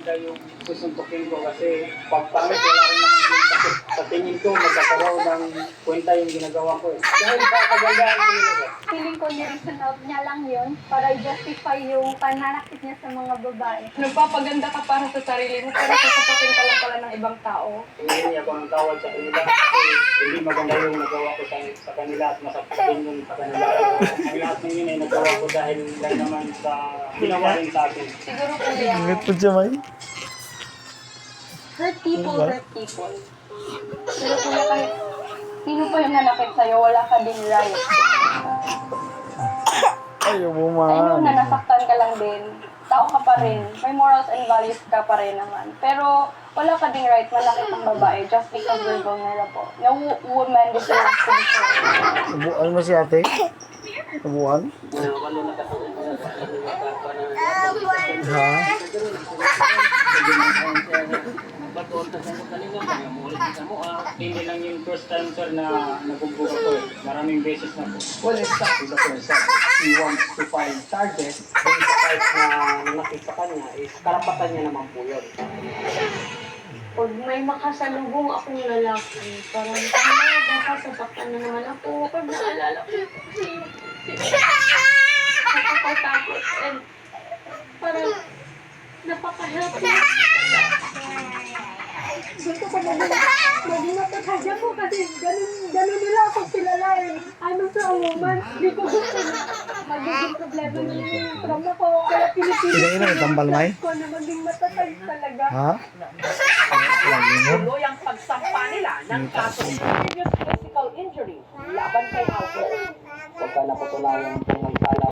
maganda yung susuntukin ko kasi pag pangit wala rin naman yung takot. Sa tingin ko, magkakaroon ng kwenta yung ginagawa ko. Dahil sa kagandahan ko yun. Feeling ko ni-reason out niya lang yun para i-justify yung pananakit niya sa mga babae. Nagpapaganda ka para sa sarili mo, pero sasapatin ka lang pala ng ibang tao. Hindi ako ng tawad sa kanila kasi hindi maganda yung nagawa ko sa kanila at masakit din yung sa kanila. Ang lahat ng yun ay nagawa ko dahil lang naman sa ginawa rin sa akin. Siguro kuya, Ingat po siya, May. Hurt people, hurt people. Pero kuya, kahit sino pa yung nanakit sa'yo, wala ka din right. Ayaw mo, I know na man. nasaktan ka lang din. Tao ka pa rin. May morals and values ka pa rin naman. Pero wala ka ding right manakit ng babae just because they're vulnerable. No woman deserves to be safe. Nabuan mo si ate? Nabuan? Ha? Hindi lang yung first time, sir, na nabugbog ako. Maraming beses na po. Well, it's up to the person. He wants to find charges. Yung sa type na nanakit sa kanya is karapatan niya naman po yun. Pag may makasalubong akong lalaki, parang baka sasaktan na naman ako. Pag naalala ko, nakakatakot and parang napaka-healthy. Gusto ko maging matatagya ko kasi ganun nila ako kilalain. Ano sa woman, hindi ko gusto na magiging problema nila yung trauma ko. Kaya pinipilit Ina-ina, tambal, May? ko na maging matatag talaga. Ha? Lagi mo? Tuloy ang pagsampa nila ng kaso ng serious physical injury laban kay Alfred. Pagka napatunayan kung may tala